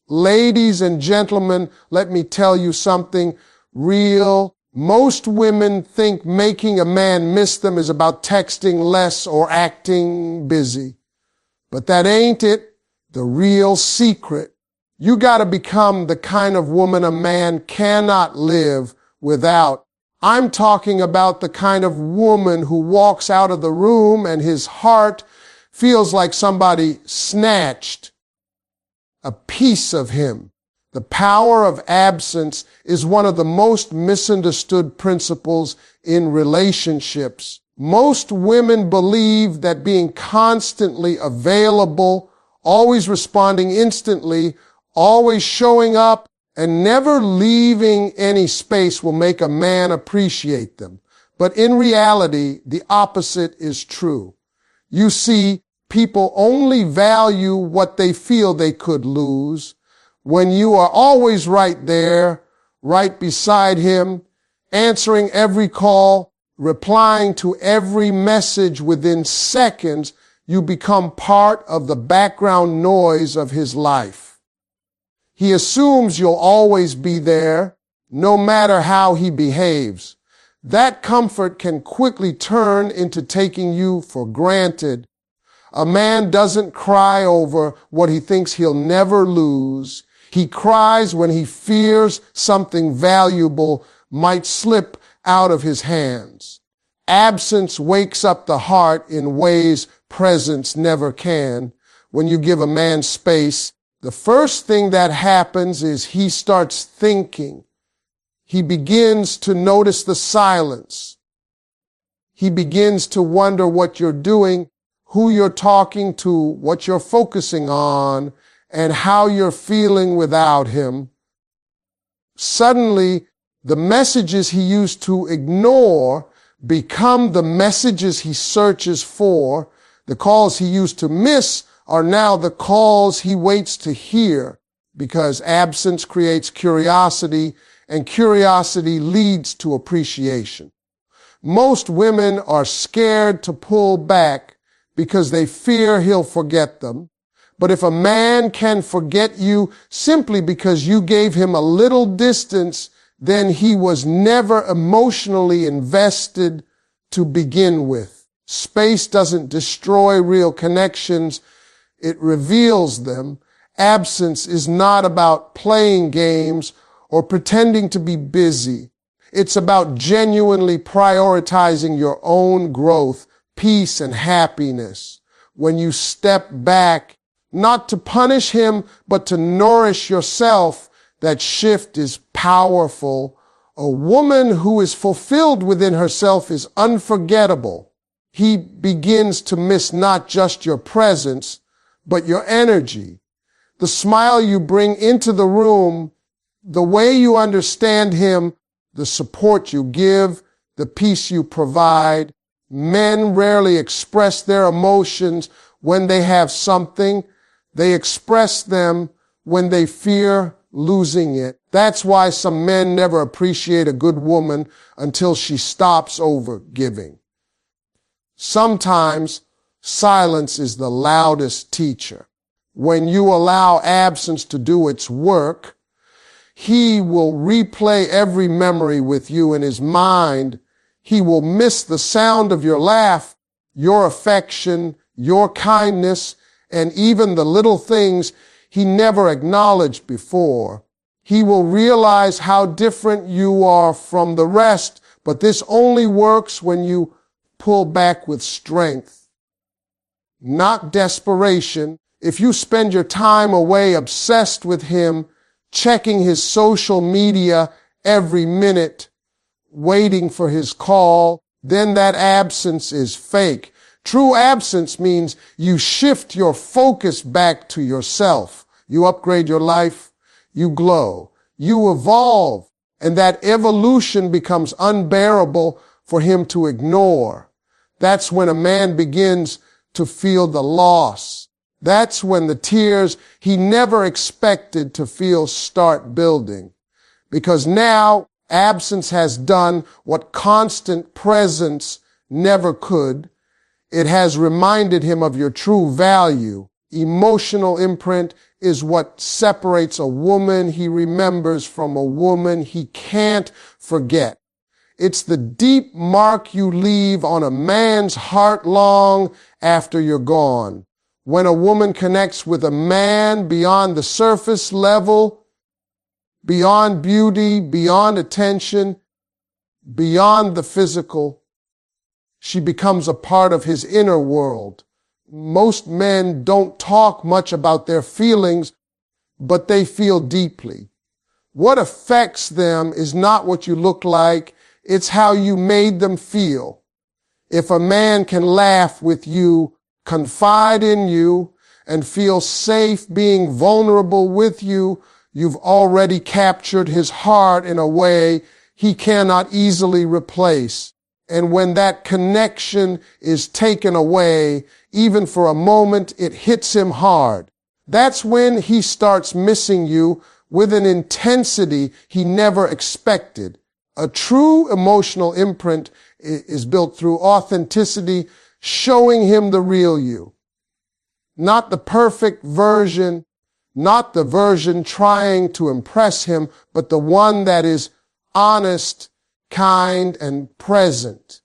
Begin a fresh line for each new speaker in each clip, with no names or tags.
Ladies and gentlemen, let me tell you something real. Most women think making a man miss them is about texting less or acting busy. But that ain't it. The real secret. You gotta become the kind of woman a man cannot live without. I'm talking about the kind of woman who walks out of the room and his heart feels like somebody snatched a piece of him. The power of absence is one of the most misunderstood principles in relationships. Most women believe that being constantly available, always responding instantly, always showing up, and never leaving any space will make a man appreciate them. But in reality, the opposite is true. You see, people only value what they feel they could lose. When you are always right there, right beside him, answering every call, replying to every message within seconds, you become part of the background noise of his life. He assumes you'll always be there, no matter how he behaves. That comfort can quickly turn into taking you for granted. A man doesn't cry over what he thinks he'll never lose. He cries when he fears something valuable might slip out of his hands. Absence wakes up the heart in ways presence never can. When you give a man space, the first thing that happens is he starts thinking. He begins to notice the silence. He begins to wonder what you're doing, who you're talking to, what you're focusing on, and how you're feeling without him. Suddenly, the messages he used to ignore become the messages he searches for. The calls he used to miss are now the calls he waits to hear, because absence creates curiosity, and curiosity leads to appreciation. Most women are scared to pull back because they fear he'll forget them. But if a man can forget you simply because you gave him a little distance, then he was never emotionally invested to begin with. Space doesn't destroy real connections. It reveals them. Absence is not about playing games or pretending to be busy. It's about genuinely prioritizing your own growth, peace, and happiness. When you step back, not to punish him, but to nourish yourself, that shift is powerful. A woman who is fulfilled within herself is unforgettable. He begins to miss not just your presence, but your energy. The smile you bring into the room, the way you understand him, the support you give, the peace you provide. Men rarely express their emotions when they have something. They express them when they fear losing it. That's why some men never appreciate a good woman until she stops over giving. Sometimes silence is the loudest teacher. When you allow absence to do its work, he will replay every memory with you in his mind. He will miss the sound of your laugh, your affection, your kindness, and even the little things he never acknowledged before. He will realize how different you are from the rest, but this only works when you pull back with strength, not desperation. If you spend your time away obsessed with him, checking his social media every minute, waiting for his call, then that absence is fake. True absence means you shift your focus back to yourself. You upgrade your life, you glow, you evolve, and that evolution becomes unbearable for him to ignore. That's when a man begins to feel the loss. That's when the tears he never expected to feel start building. Because now absence has done what constant presence never could. It has reminded him of your true value. Emotional imprint is what separates a woman he remembers from a woman he can't forget. It's the deep mark you leave on a man's heart long after you're gone. When a woman connects with a man beyond the surface level, beyond beauty, beyond attention, beyond the physical, she becomes a part of his inner world. Most men don't talk much about their feelings, but they feel deeply. What affects them is not what you look like, it's how you made them feel. If a man can laugh with you, confide in you, and feel safe being vulnerable with you, you've already captured his heart in a way he cannot easily replace. And when that connection is taken away, even for a moment, it hits him hard. That's when he starts missing you with an intensity he never expected. A true emotional imprint is built through authenticity, showing him the real you. Not the perfect version, not the version trying to impress him, but the one that is honest, kind, and present.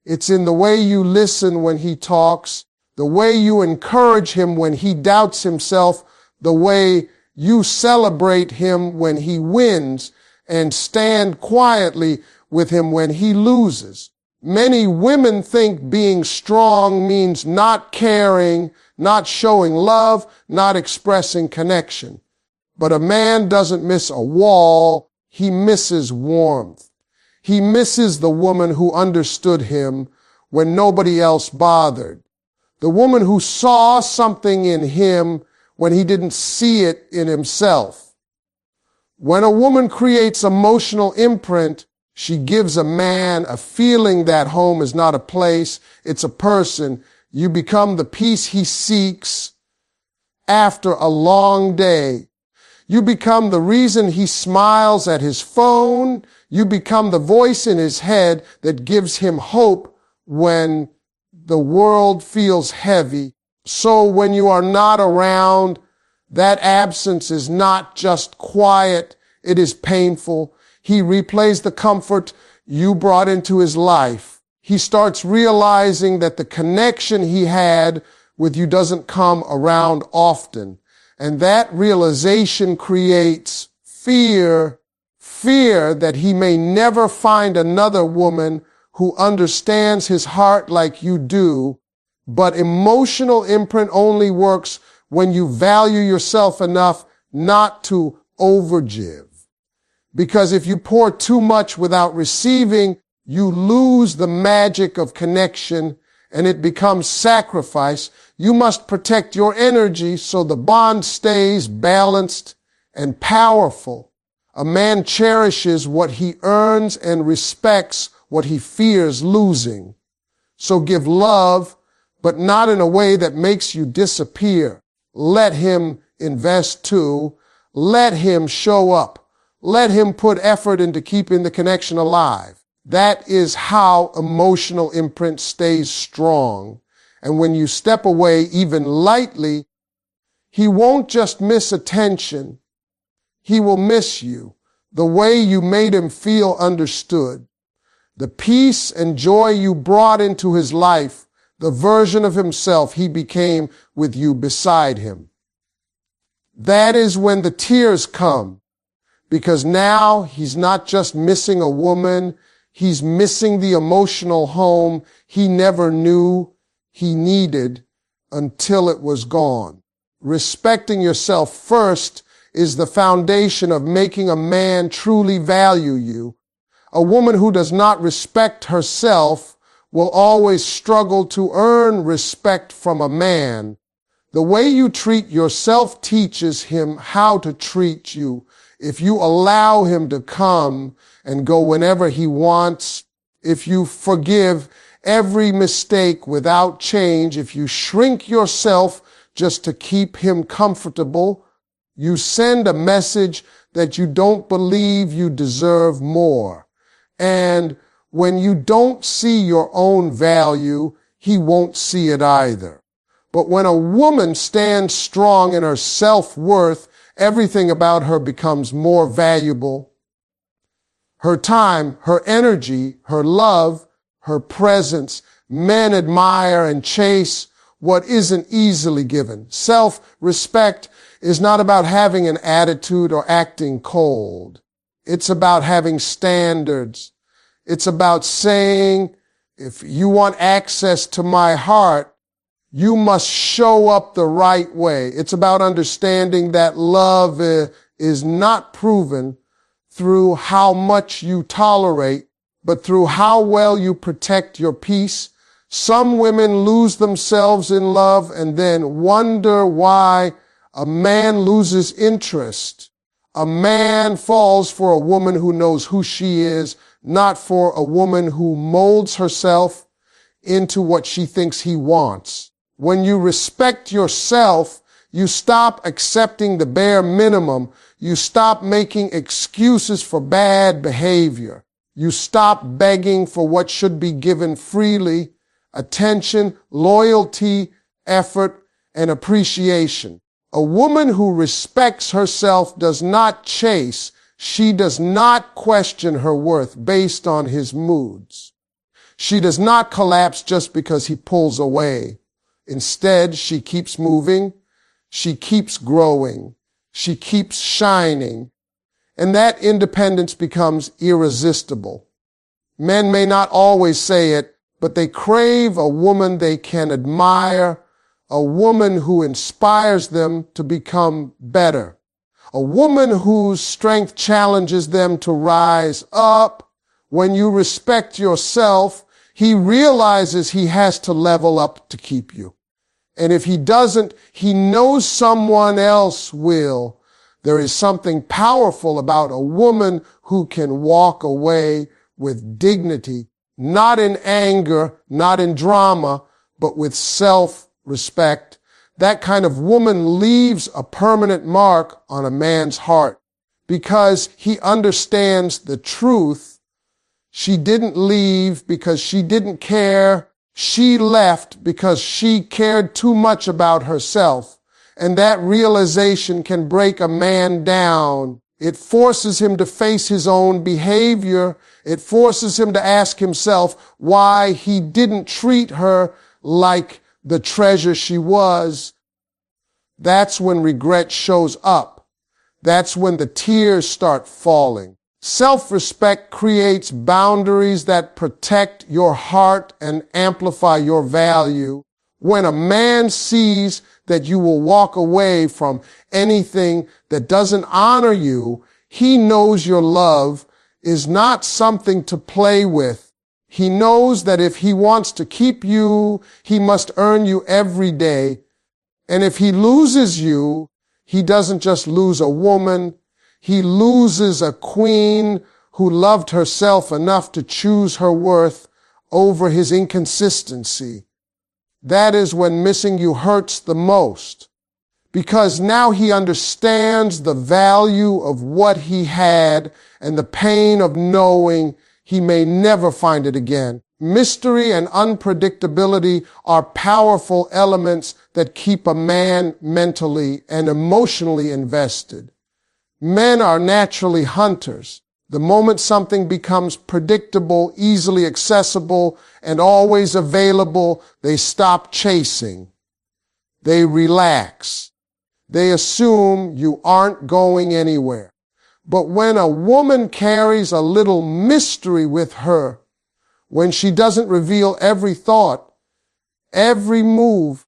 It's in the way you listen when he talks, the way you encourage him when he doubts himself, the way you celebrate him when he wins, and stand quietly with him when he loses. Many women think being strong means not caring, not showing love, not expressing connection. But a man doesn't miss a wall, he misses warmth. He misses the woman who understood him when nobody else bothered. The woman who saw something in him when he didn't see it in himself. When a woman creates emotional imprint, she gives a man a feeling that home is not a place, it's a person. You become the peace he seeks after a long day. You become the reason he smiles at his phone. You become the voice in his head that gives him hope when the world feels heavy. So when you are not around, that absence is not just quiet, it is painful. He replays the comfort you brought into his life. He starts realizing that the connection he had with you doesn't come around often. And that realization creates fear that he may never find another woman who understands his heart like you do. But emotional imprint only works when you value yourself enough not to overgive. Because if you pour too much without receiving, you lose the magic of connection and it becomes sacrifice. You must protect your energy so the bond stays balanced and powerful. A man cherishes what he earns and respects what he fears losing. So give love, but not in a way that makes you disappear. Let him invest too. Let him show up. Let him put effort into keeping the connection alive. That is how emotional imprint stays strong. And when you step away even lightly, he won't just miss attention. He will miss you, the way you made him feel understood. The peace and joy you brought into his life, the version of himself he became with you beside him. That is when the tears come, because now he's not just missing a woman, he's missing the emotional home he never knew he needed until it was gone. Respecting yourself first is the foundation of making a man truly value you. A woman who does not respect herself will always struggle to earn respect from a man. The way you treat yourself teaches him how to treat you. If you allow him to come and go whenever he wants, if you forgive every mistake without change, if you shrink yourself just to keep him comfortable, you send a message that you don't believe you deserve more. And when you don't see your own value, he won't see it either. But when a woman stands strong in her self-worth, everything about her becomes more valuable. Her time, her energy, her love, her presence. Men admire and chase what isn't easily given. Self-respect is not about having an attitude or acting cold. It's about having standards. It's about saying, if you want access to my heart, you must show up the right way. It's about understanding that love is not proven through how much you tolerate, but through how well you protect your peace. Some women lose themselves in love and then wonder why a man loses interest. A man falls for a woman who knows who she is, not for a woman who molds herself into what she thinks he wants. When you respect yourself, you stop accepting the bare minimum. You stop making excuses for bad behavior. You stop begging for what should be given freely: attention, loyalty, effort, and appreciation. A woman who respects herself does not chase. She does not question her worth based on his moods. She does not collapse just because he pulls away. Instead, she keeps moving. She keeps growing. She keeps shining. And that independence becomes irresistible. Men may not always say it, but they crave a woman they can admire, a woman who inspires them to become better, a woman whose strength challenges them to rise up. When you respect yourself, he realizes he has to level up to keep you. And if he doesn't, he knows someone else will. There is something powerful about a woman who can walk away with dignity, not in anger, not in drama, but with self-respect. That kind of woman leaves a permanent mark on a man's heart because he understands the truth. She didn't leave because she didn't care. She left because she cared too much about herself. And that realization can break a man down. It forces him to face his own behavior. It forces him to ask himself why he didn't treat her like the treasure she was. That's when regret shows up. That's when the tears start falling. Self-respect creates boundaries that protect your heart and amplify your value. When a man sees that you will walk away from anything that doesn't honor you, he knows your love is not something to play with. He knows that if he wants to keep you, he must earn you every day. And if he loses you, he doesn't just lose a woman. He loses a queen who loved herself enough to choose her worth over his inconsistency. That is when missing you hurts the most, because now he understands the value of what he had and the pain of knowing he may never find it again. Mystery and unpredictability are powerful elements that keep a man mentally and emotionally invested. Men are naturally hunters. The moment something becomes predictable, easily accessible, and always available, they stop chasing. They relax. They assume you aren't going anywhere. But when a woman carries a little mystery with her, when she doesn't reveal every thought, every move,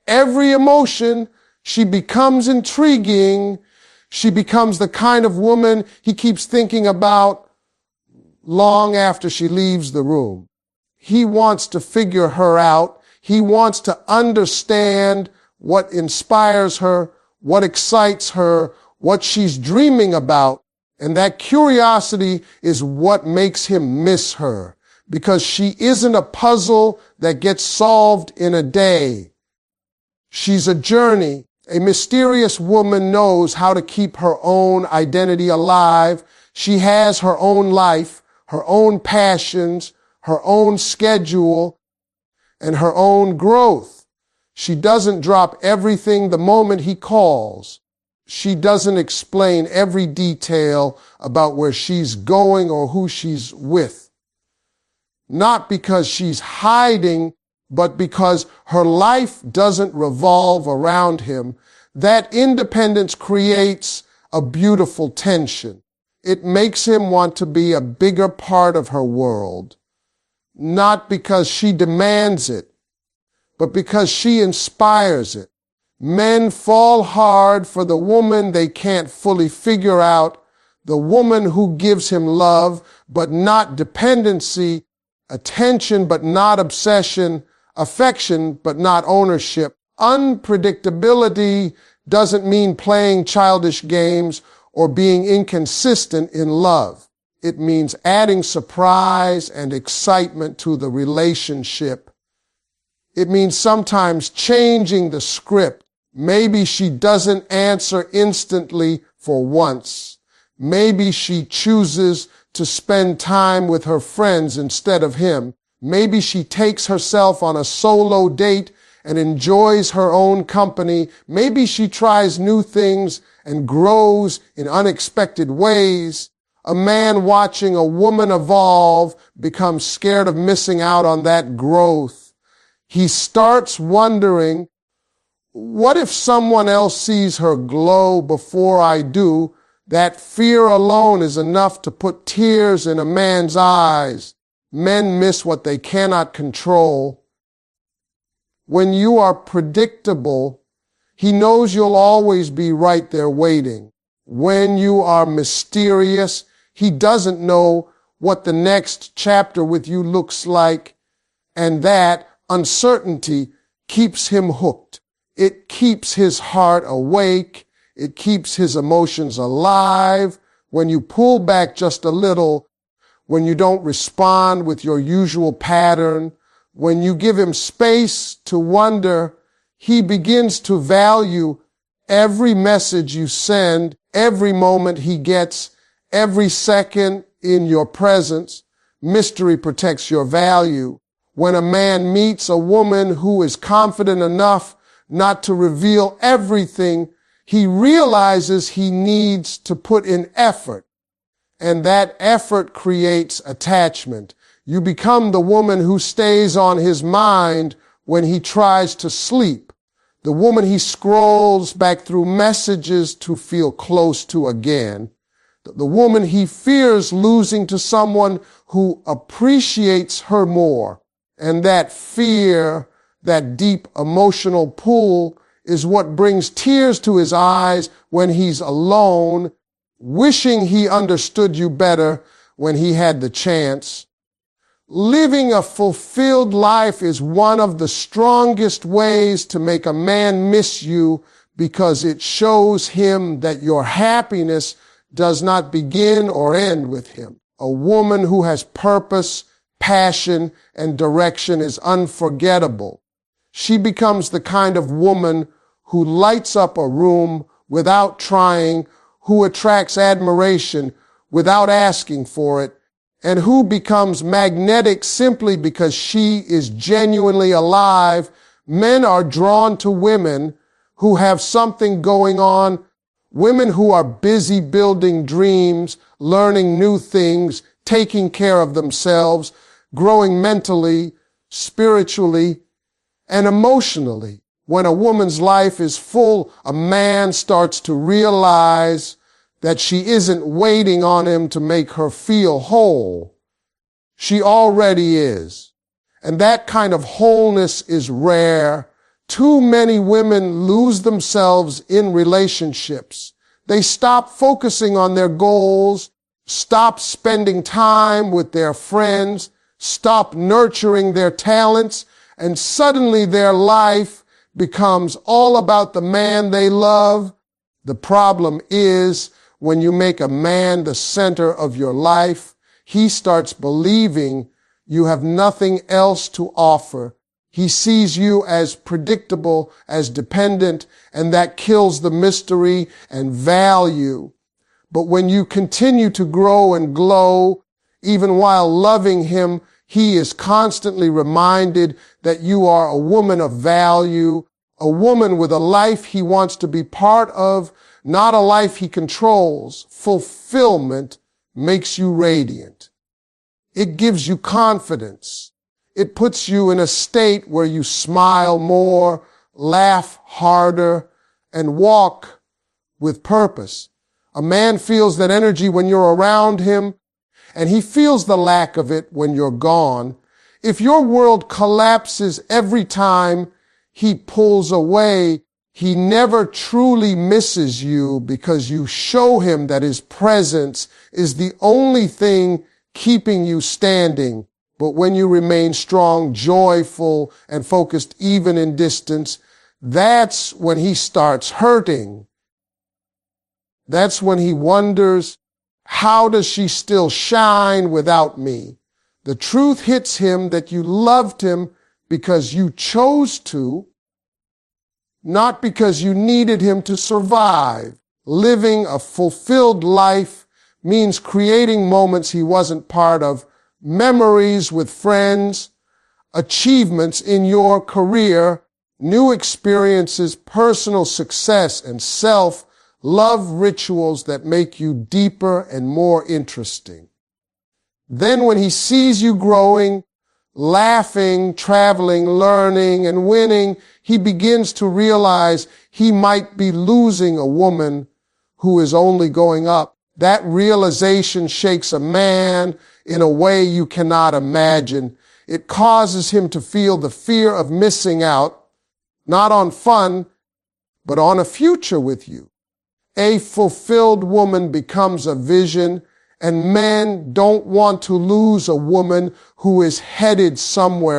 every emotion, she becomes intriguing. She becomes the kind of woman he keeps thinking about long after she leaves the room. He wants to figure her out. He wants to understand what inspires her, what excites her, what she's dreaming about. And that curiosity is what makes him miss her, because she isn't a puzzle that gets solved in a day. She's a journey. A mysterious woman knows how to keep her own identity alive. She has her own life, her own passions, her own schedule, and her own growth. She doesn't drop everything the moment he calls. She doesn't explain every detail about where she's going or who she's with. Not because she's hiding, but because her life doesn't revolve around him. That independence creates a beautiful tension. It makes him want to be a bigger part of her world. Not because she demands it, but because she inspires it. Men fall hard for the woman they can't fully figure out, the woman who gives him love, but not dependency, attention, but not obsession, affection, but not ownership. Unpredictability doesn't mean playing childish games or being inconsistent in love. It means adding surprise and excitement to the relationship. It means sometimes changing the script. Maybe she doesn't answer instantly for once. Maybe she chooses to spend time with her friends instead of him. Maybe she takes herself on a solo date and enjoys her own company. Maybe she tries new things and grows in unexpected ways. A man watching a woman evolve becomes scared of missing out on that growth. He starts wondering, what if someone else sees her glow before I do? That fear alone is enough to put tears in a man's eyes. Men miss what they cannot control. When you are predictable, he knows you'll always be right there waiting. When you are mysterious, he doesn't know what the next chapter with you looks like, and that uncertainty keeps him hooked. It keeps his heart awake. It keeps his emotions alive. When you pull back just a little, when you don't respond with your usual pattern, when you give him space to wonder, he begins to value every message you send, every moment he gets, every second in your presence. Mystery protects your value. When a man meets a woman who is confident enough not to reveal everything, he realizes he needs to put in effort. And that effort creates attachment. You become the woman who stays on his mind when he tries to sleep. The woman he scrolls back through messages to feel close to again. The woman he fears losing to someone who appreciates her more. And that fear, that deep emotional pull, is what brings tears to his eyes when he's alone, wishing he understood you better when he had the chance. Living a fulfilled life is one of the strongest ways to make a man miss you, because it shows him that your happiness does not begin or end with him. A woman who has purpose, passion, and direction is unforgettable. She becomes the kind of woman who lights up a room without trying, who attracts admiration without asking for it, and who becomes magnetic simply because she is genuinely alive. Men are drawn to women who have something going on, women who are busy building dreams, learning new things, taking care of themselves, growing mentally, spiritually, and emotionally. When a woman's life is full, a man starts to realize that she isn't waiting on him to make her feel whole. She already is. And that kind of wholeness is rare. Too many women lose themselves in relationships. They stop focusing on their goals, stop spending time with their friends, stop nurturing their talents, and suddenly their life becomes all about the man they love. The problem is, when you make a man the center of your life, he starts believing you have nothing else to offer. He sees you as predictable, as dependent, and that kills the mystery and value. But when you continue to grow and glow, even while loving him, He is constantly reminded that you are a woman of value, a woman with a life he wants to be part of, not a life he controls. Fulfillment makes you radiant. It gives you confidence. It puts you in a state where you smile more, laugh harder, and walk with purpose. A man feels that energy when you're around him, and he feels the lack of it when you're gone. If your world collapses every time he pulls away, he never truly misses you because you show him that his presence is the only thing keeping you standing. But when you remain strong, joyful, and focused even in distance, that's when he starts hurting. That's when he wonders, how does she still shine without me? The truth hits him that you loved him because you chose to, not because you needed him to survive. Living a fulfilled life means creating moments he wasn't part of, memories with friends, achievements in your career, new experiences, personal success, and self-love rituals that make you deeper and more interesting. Then when he sees you growing, laughing, traveling, learning, and winning, he begins to realize he might be losing a woman who is only going up. That realization shakes a man in a way you cannot imagine. It causes him to feel the fear of missing out, not on fun, but on a future with you. A fulfilled woman becomes a vision, and men don't want to lose a woman who is headed somewhere